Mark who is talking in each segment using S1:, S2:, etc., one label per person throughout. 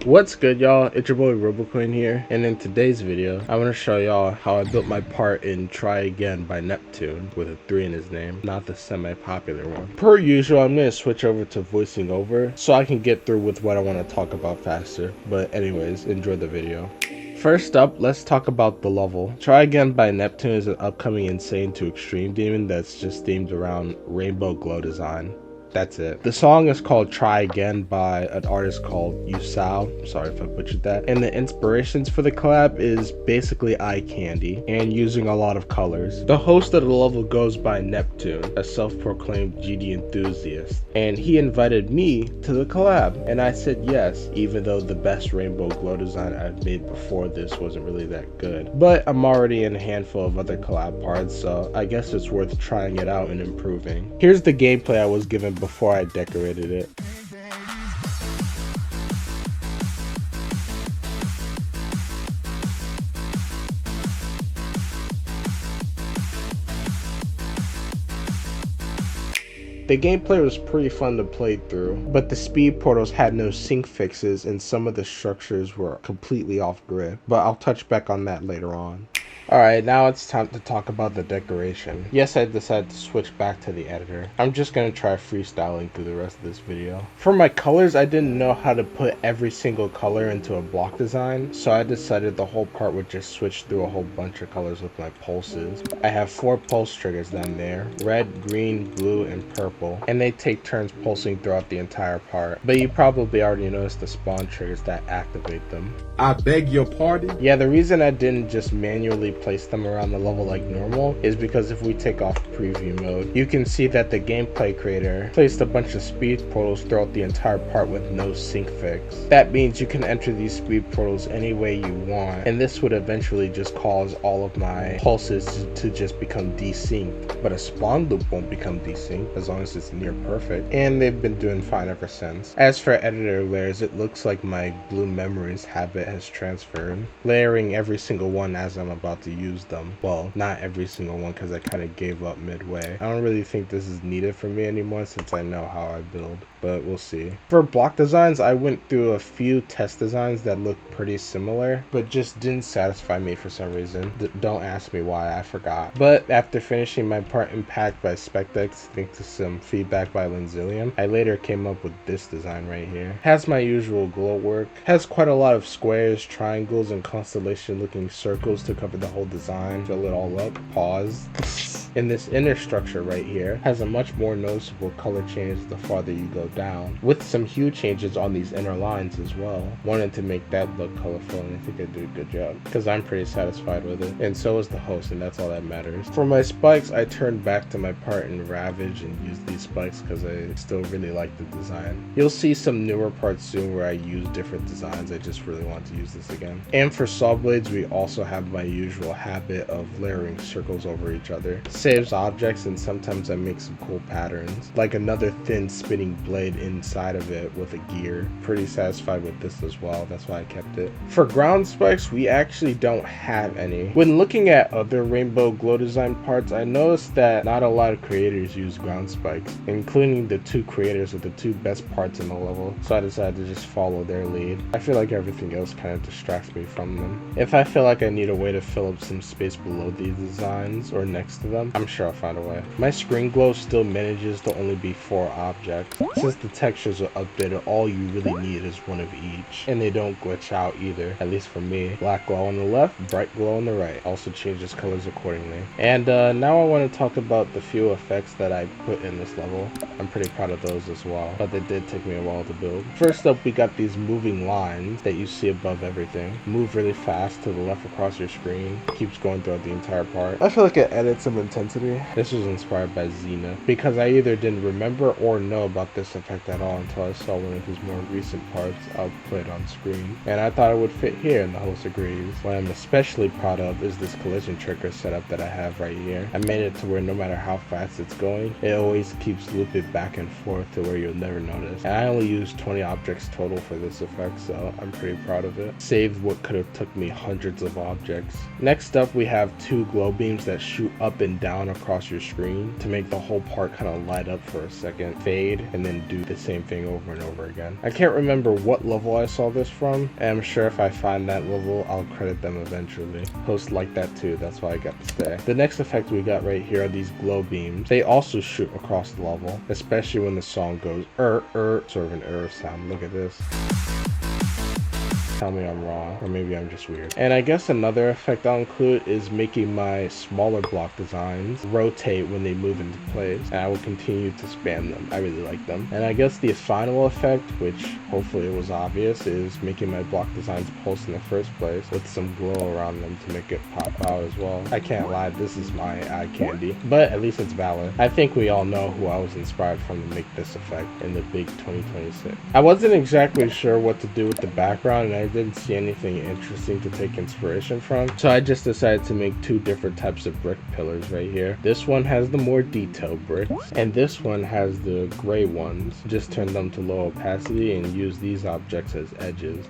S1: What's good, y'all? It's your boy Robocoin here, and in today's video I want to show y'all how I built my part in Try Again by Neptune with a 3 in his name, not the semi-popular one. Per usual, I'm going to switch over to voicing over so I can get through with what I want to talk about faster, but anyways, enjoy the video. First up, let's talk about the level. Try Again by Neptune is an upcoming insane to extreme demon that's just themed around rainbow glow design. That's it. The song is called Try Again by an artist called Yusao. Sorry if I butchered that. And the inspirations for the collab is basically eye candy and using a lot of colors. The host of the level goes by Neptune, a self-proclaimed GD enthusiast, and he invited me to the collab, and I said yes, even though the best rainbow glow design I've made before this wasn't really that good. But I'm already in a handful of other collab parts, so I guess it's worth trying it out and improving. Here's the gameplay I was given before I decorated it. The gameplay was pretty fun to play through, but the speed portals had no sync fixes and some of the structures were completely off grid, but I'll touch back on that later on. Alright, now it's time to talk about the decoration. Yes, I decided to switch back to the editor. I'm just gonna try freestyling through the rest of this video. For my colors, I didn't know how to put every single color into a block design, so I decided the whole part would just switch through a whole bunch of colors with my pulses. I have 4 pulse triggers down there: red, green, blue, and purple, and they take turns pulsing throughout the entire part. But you probably already noticed the spawn triggers that activate them.
S2: I beg your pardon?
S1: Yeah, the reason I didn't just manually place them around the level like normal is because if we take off preview mode, you can see that the gameplay creator placed a bunch of speed portals throughout the entire part with no sync fix. That means you can enter these speed portals any way you want, and this would eventually just cause all of my pulses to just become desynced. But a spawn loop won't become desynced as long as it's near perfect, and they've been doing fine ever since. As for editor layers, it looks like my blue memories habit has transferred, layering every single one as I'm about to use them. Well, not every single one, because I kind of gave up midway. I don't really think this is needed for me anymore since I know how I build, but we'll see. For block designs, I went through a few test designs that looked pretty similar, but just didn't satisfy me for some reason. Don't ask me why, I forgot. But after finishing my part in Packed by SpecDex, thanks to some feedback by Lenzillium, I later came up with this design right here. Has my usual glow work, has quite a lot of squares, triangles, and constellation looking circles to cover the whole design. Fill it all up, pause. And this inner structure right here has a much more noticeable color change the farther you go down, with some hue changes on these inner lines as well. Wanted to make that look colorful, and I think I did a good job because I'm pretty satisfied with it, and so is the host, and that's all that matters. For my spikes, I turned back to my part in Ravage and used these spikes because I still really like the design. You'll see some newer parts soon where I use different designs. I just really want to use this again. And for saw blades, we also have my usual habit of layering circles over each other. Saves objects, and sometimes I make some cool patterns, like another thin spinning blade inside of it with a gear. Pretty satisfied with this as well, that's why I kept it. For ground spikes, we actually don't have any. When looking at other rainbow glow design parts, I noticed that not a lot of creators use ground spikes, including the 2 creators of the 2 best parts in the level, so I decided to just follow their lead. I feel like everything else kind of distracts me from them. If I feel like I need a way to fill up some space below these designs or next to them, I'm sure I'll find a way. My screen glow still manages to only be 4 objects. Since the textures are updated, all you really need is 1 of each, and they don't glitch out either, at least for me. Black glow on the left, bright glow on the right. Also changes colors accordingly. And now I want to talk about the few effects that I put in this level. I'm pretty proud of those as well, but they did take me a while to build. First up, we got these moving lines that you see above everything. Move really fast to the left across your screen. Keeps going throughout the entire part. I feel like it adds some intensity. This was inspired by Xena, because I either didn't remember or know about this effect at all until I saw one of his more recent parts output on screen, and I thought it would fit here, and the host agrees. What I'm especially proud of is this collision trigger setup that I have right here. I made it to where no matter how fast it's going, it always keeps looping back and forth to where you'll never notice. And I only used 20 objects total for this effect, so I'm pretty proud of it. Saved what could have took me hundreds of objects. Next up, we have 2 glow beams that shoot up and down down across your screen to make the whole part kind of light up for a second, fade, and then do the same thing over and over again. I can't remember what level I saw this from, and I'm sure if I find that level, I'll credit them eventually. Hosts like that too, that's why I got to stay. The next effect we got right here are these glow beams. They also shoot across the level, especially when the song goes sort of an sound. Look at this. Tell me I'm wrong, or maybe I'm just weird. And I guess another effect I'll include is making my smaller block designs rotate when they move into place, and I will continue to spam them. I really like them. And I guess the final effect, which hopefully it was obvious, is making my block designs pulse in the first place with some glow around them to make it pop out as well. I can't lie, this is my eye candy, but at least it's valid. I think we all know who I was inspired from to make this effect in the big 2026. I wasn't exactly sure what to do with the background, and I didn't see anything interesting to take inspiration from, so I just decided to make two different types of brick pillars right here. This one has the more detailed bricks, and this one has the gray ones. Just turn them to low opacity and use these objects as edges.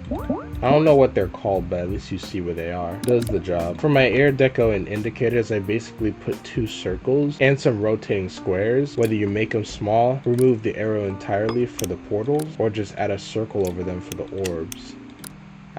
S1: I don't know what they're called, but at least you see where they are. Does the job. For my air deco and indicators, I basically put two circles and some rotating squares. Whether you make them small, remove the arrow entirely for the portals, or just add a circle over them for the orbs.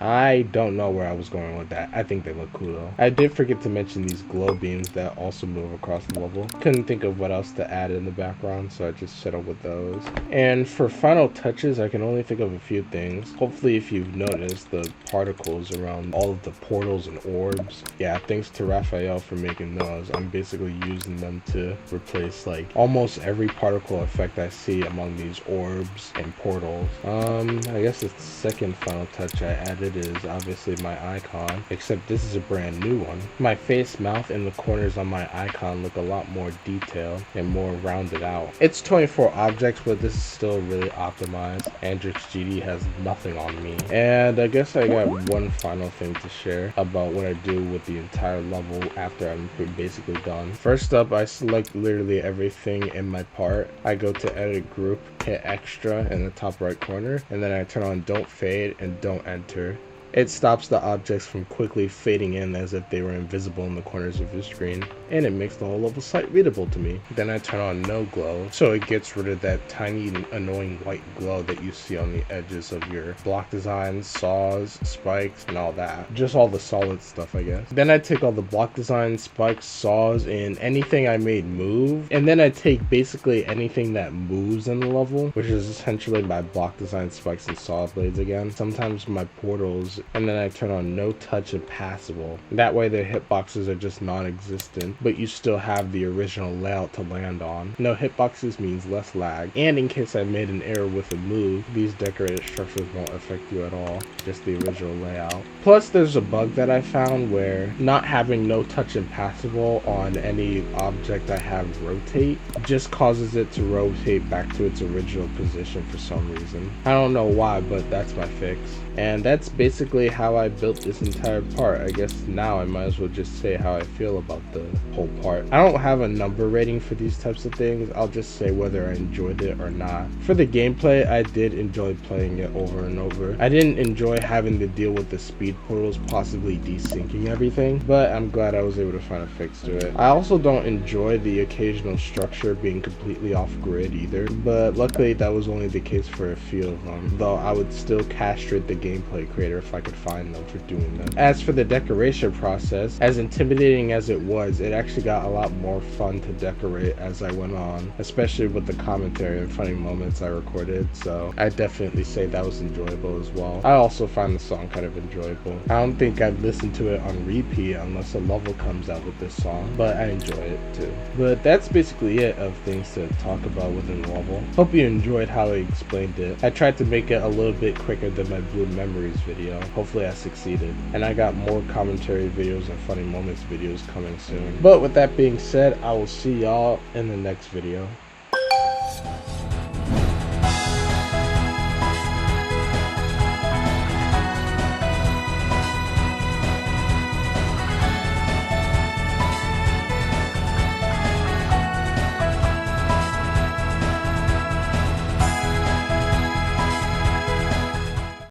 S1: I don't know where I was going with that. I think they look cool though. I did forget to mention these glow beams that also move across the level. Couldn't think of what else to add in the background, so I just settled with those. And for final touches, I can only think of a few things. Hopefully, if you've noticed, the particles around all of the portals and orbs. Yeah, thanks to Raphael for making those. I'm basically using them to replace like almost every particle effect I see among these orbs and portals. I guess the second final touch I added is obviously my icon, except this is a brand new one. My face, mouth, and the corners on my icon look a lot more detailed and more rounded out. It's 24 objects, but this is still really optimized. Andrix GD has nothing on me. And I guess I got one final thing to share about what I do with the entire level after I'm basically done. First up, I select literally everything in my part. I go to edit group, hit extra in the top right corner, and then I turn on don't fade and don't enter. It stops the objects from quickly fading in as if they were invisible in the corners of your screen, and it makes the whole level sight readable to me. Then I turn on no glow, so it gets rid of that tiny annoying white glow that you see on the edges of your block designs, saws, spikes, and all that. Just all the solid stuff, I guess. Then I take all the block designs, spikes, saws, and anything I made move, and then I take basically anything that moves in the level, which is essentially my block design, spikes, and saw blades again. Sometimes my portals, and then I turn on no touch and passable. That way the hitboxes are just non-existent, but you still have the original layout to land on. No hitboxes means less lag, and in case I made an error with a move, these decorated structures won't affect you at all, just the original layout. Plus there's a bug that I found where not having no touch and passable on any object I have rotate just causes it to rotate back to its original position for some reason. I don't know why, but that's my fix. And that's basically how I built this entire part. I guess now I might as well just say how I feel about the whole part. I don't have a number rating for these types of things. I'll just say whether I enjoyed it or not. For the gameplay, I did enjoy playing it over and over. I didn't enjoy having to deal with the speed portals possibly desyncing everything, but I'm glad I was able to find a fix to it. I also don't enjoy the occasional structure being completely off grid either, but luckily that was only the case for a few of them, though I would still castrate the gameplay creator if I could find them for doing them. As for the decoration process, as intimidating as it was, it actually got a lot more fun to decorate as I went on, especially with the commentary and funny moments I recorded, so I definitely say that was enjoyable as well. I also find the song kind of enjoyable. I don't think I'd listen to it on repeat unless a level comes out with this song, but I enjoy it too. But that's basically it of things to talk about within the level. Hope you enjoyed how I explained it. I tried to make it a little bit quicker than my Blue Memories video. Hopefully I succeeded. And I got more commentary videos and funny moments videos coming soon. But with that being said, I will see y'all in the next video.